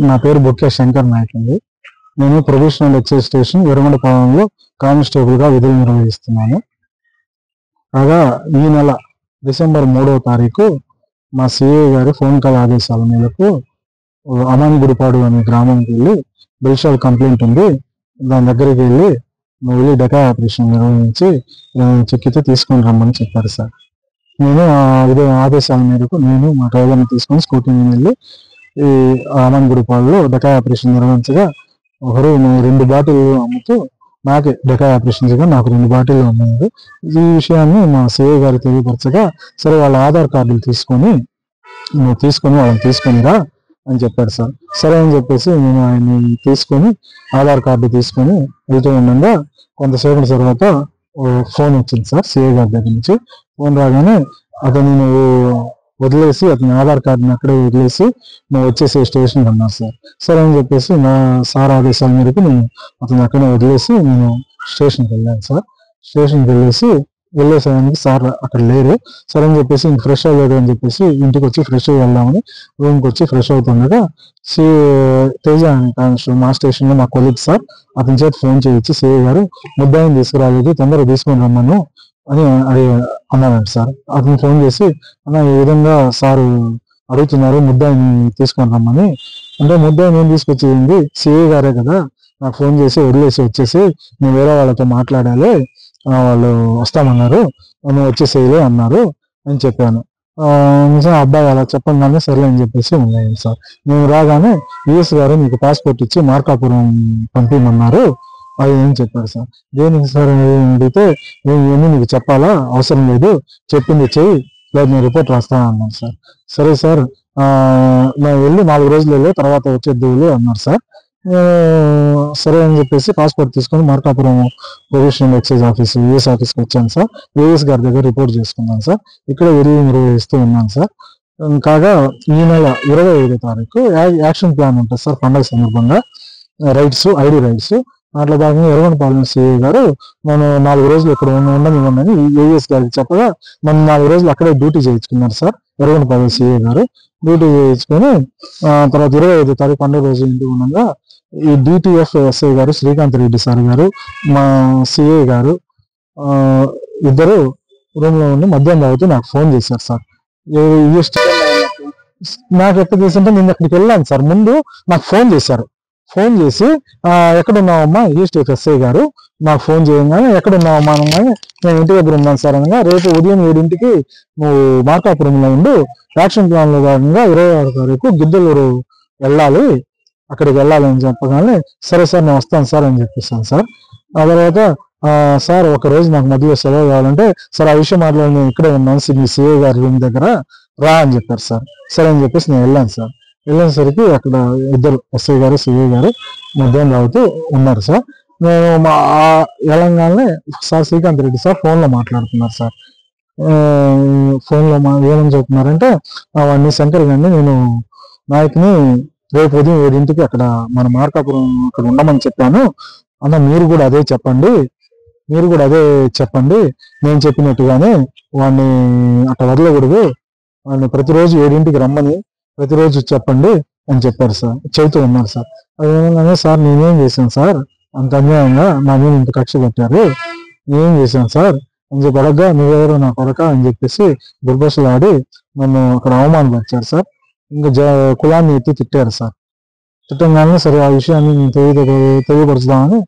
నా పేరు బొక్కే శంకర్ నాయక్ అండి. నేను ప్రొవిషనల్ ఎక్సైజ్ స్టేషన్ ఎర్రగొండపాలెంలో కానిస్టేబుల్గా విధులు నిర్వహిస్తున్నాను. కాగా ఈ నెల డిసెంబర్ 3వ తారీఖు మా సిఐ గారి ఫోన్ కాల్ ఆదేశాల మేరకు అమానిగుడిపాడు అనే గ్రామానికి వెళ్ళి బెల్షాల్ కంప్లైంట్ ఉంది, దాని దగ్గరికి వెళ్ళి నువ్వు వెళ్ళి డెకా ఆపరేషన్ నిర్వహించి చెక్కితే తీసుకొని రమ్మని చెప్పారు సార్. నేను ఆదేశాల మేరకు నేను మా డ్రైవర్ని తీసుకొని స్కూటీని వెళ్ళి ఈ అమానిగుడిపాడులో డెకా ఆపరేషన్ నిర్వహించగా ఒకరు 2 బాటిల్ అమ్ముతూ నాకే డెకా ఆపరేషన్ చేయగా నాకు 2 బాటిల్ అమ్మారు. ఈ విషయాన్ని మా సిఐ గారు తెలియపరచగా సరే వాళ్ళ ఆధార్ కార్డులు తీసుకొని వాళ్ళని తీసుకొనిరా అని చెప్పాడు సార్. సరే అని చెప్పేసి నేను ఆయన్ని తీసుకొని ఆధార్ కార్డు తీసుకొని వెళ్తూ ఉండగా కొంతసేపటి తర్వాత ఫోన్ వచ్చింది సార్ సిఐ గారి దగ్గర నుంచి. ఫోన్ రాగానే అతను వదిలేసి అతని ఆధార్ కార్డుని అక్కడే వదిలేసి నువ్వు వచ్చేసి స్టేషన్కి అన్నారు సార్. సరే అని చెప్పేసి నా సార్ ఆదేశాల మేరకు నేను అతను అక్కడే వదిలేసి నేను స్టేషన్కి వెళ్ళాను సార్. స్టేషన్కి వెళ్ళేసానికి సార్ అక్కడ లేరు. సరే అని చెప్పేసి ఇంక ఫ్రెష్ అవ్వలేదు అని చెప్పేసి ఇంటికి వచ్చి ఫ్రెష్ అయ్యి వెళ్దామని రూమ్కి వచ్చి ఫ్రెష్ అవుతుండగా తేజ అనే కానిస్టేబుల్ మా స్టేషన్లో మా కొలీగ్ సార్ అతని చేతి ఫోన్ చేయించి సిఐ గారు ముద్దాయిని తీసుకురాలేదు, తొందరగా తీసుకొని రమ్మను అని అన్నాడంట సార్. అతను ఫోన్ చేసి అన్న ఈ విధంగా సారు అడుగుతున్నారు ముద్దాయిని తీసుకొని రమ్మని అంటే, ముద్దాయిని ఏం తీసుకొచ్చేయండి సిఐ గారే కదా నాకు ఫోన్ చేసి వదిలేసి వచ్చేసి నేను వేరే వాళ్ళతో మాట్లాడాలి, వాళ్ళు వస్తామన్నారు, నువ్వు వచ్చేసేయలే అన్నారు అని చెప్పాను. నిజం అబ్బాయి అలా చెప్పంగానే సరే అని చెప్పేసి ఉన్నాయి సార్. మేము రాగానే యుఎస్ గారు మీకు పాస్పోర్ట్ ఇచ్చి మార్కాపురం పంపించమన్నారు అది ఏం చెప్పారు సార్. దేనికి సార్ అడిగితే ఇవన్నీ నీకు చెప్పాలా, అవసరం లేదు, చెప్పింది చెయ్యి లేదు నేను రిపోర్ట్ రాస్తాను అన్నాను సార్. సరే సార్ నేను వెళ్ళి 4 రోజులు వెళ్ళి తర్వాత వచ్చేద్దువులు అన్నారు సార్. సరే అని చెప్పేసి పాస్పోర్ట్ తీసుకొని మార్కాపురం ప్రొవిషనల్ ఎక్సైజ్ ఆఫీస్ యుఎస్ ఆఫీస్కి వచ్చాను సార్. యుఎస్ గారి దగ్గర రిపోర్ట్ చేసుకున్నాను సార్. ఇక్కడ విధులు నిర్వహిస్తూ ఉన్నాను సార్. కాగా ఈ నెల 25వ తారీఖు యాక్షన్ ప్లాన్ ఉంటుంది సార్ పండుగ సందర్భంగా రైడ్స్ ఐడి రైడ్స్. అట్లా భాగంగా ఎర్రగొండపాలెం సిఐ గారు మనం 4 రోజులు ఇక్కడ ఉండనివ్వండి ఏఎస్ గారికి చెప్పగా మనం 4 రోజులు అక్కడే డ్యూటీ చేయించుకున్నారు సార్. ఎర్రగొండపాలెం సిఐ గారు డ్యూటీ చేయించుకొని తర్వాత 25వ తారీఖు పండుగ రోజు ఇంటికి ఉండగా ఈ డిటిఎఫ్ ఎస్ఐ గారు శ్రీకాంత్ రెడ్డి సార్ గారు మా సిఐ గారు ఇద్దరు రూమ్ లో ఉండి మధ్యాహ్నం తాగుతూ నాకు ఫోన్ చేశారు సార్. నాకు ఎక్కడ చేసింటే నేను అక్కడికి వెళ్ళాను సార్. ముందు నాకు ఫోన్ చేశారు. ఫోన్ చేసి ఎక్కడున్నావమ్మా ఈస్ట్ ఎస్ఐ గారు నాకు ఫోన్ చేయగానే ఎక్కడున్నావమ్మా అనగానే నేను ఇంటి దగ్గర ఉన్నాను సార్ అనగా రేపు ఉదయం 7ంటికి నువ్వు మార్కాపురంలో ఉండు, యాక్షన్ ప్లాన్ లో భాగంగా 26వ తారీఖు గిద్దలూరు వెళ్ళాలి, అక్కడికి వెళ్ళాలని చెప్పగానే సరే సార్ నేను వస్తాను సార్ అని చెప్పేసాను సార్. ఆ తర్వాత సార్ ఒక రోజు నాకు మధ్యలో సెలవు కావాలంటే సార్ ఆ విషయం మాట్లాడి నేను ఇక్కడే ఉన్నాను మీ సిఐ గారి రూమ్ దగ్గర రా అని చెప్పారు సార్. సరే అని చెప్పేసి నేను వెళ్ళాను సార్. వెళ్ళేసరికి అక్కడ ఇద్దరు ఎస్ఐ గారు సిఐ గారు మధ్యాహ్నం తాగుతూ ఉన్నారు సార్. నేను వెళ్ళంగానే సార్ శ్రీకాంత్ రెడ్డి సార్ ఫోన్లో మాట్లాడుతున్నారు సార్. ఫోన్లో ఏమని చెప్తున్నారంటే అవన్నీ శంకర్ గారిని నేను నాయకుని రేపు ఉదయం 7ంటికి అక్కడ మన మార్కాపురం అక్కడ ఉండమని చెప్పాను అన్న, మీరు కూడా అదే చెప్పండి నేను చెప్పినట్టుగానే వాడిని అట్లా వదలకూడదు, వాడిని ప్రతిరోజు 7ంటికి రమ్మని ప్రతిరోజు చెప్పండి అని చెప్పారు సార్. చెబుతూ ఉన్నారు సార్. అదేవిధంగానే సార్ నేనేం చేశాను సార్, అంత అన్యాయంగా నా మీద ఇంత కక్ష పెట్టారు, నేనేం చేశాను సార్ అని చెప్పి అడగగా నువ్వెవరో నా కొడక అని చెప్పేసి దుర్భాషలాడి నన్ను అక్కడ అవమానపరిచారు సార్. ఇంకా కులాన్ని ఎత్తి తిట్టారు సార్. తిట్టంగానే సరే ఆ విషయాన్ని నేను తెలియపరచుదామని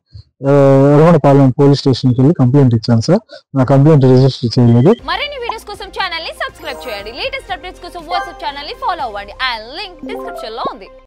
ఎర్రగొండపాలెం పోలీస్ స్టేషన్కి వెళ్ళి కంప్లైంట్ ఇచ్చాను సార్. నా కంప్లైంట్ రిజిస్టర్ చేయలేదు. మరిన్ని వీడియోస్ కోసం ఛానల్ ని సబ్స్క్రైబ్ చేయండి. లేటెస్ట్ అప్డేట్స్ కోసం వాట్సాప్ ఛానల్ ని ఫాలో అవ్వండి. ఆ లింక్ డిస్క్రిప్షన్ లో ఉంది.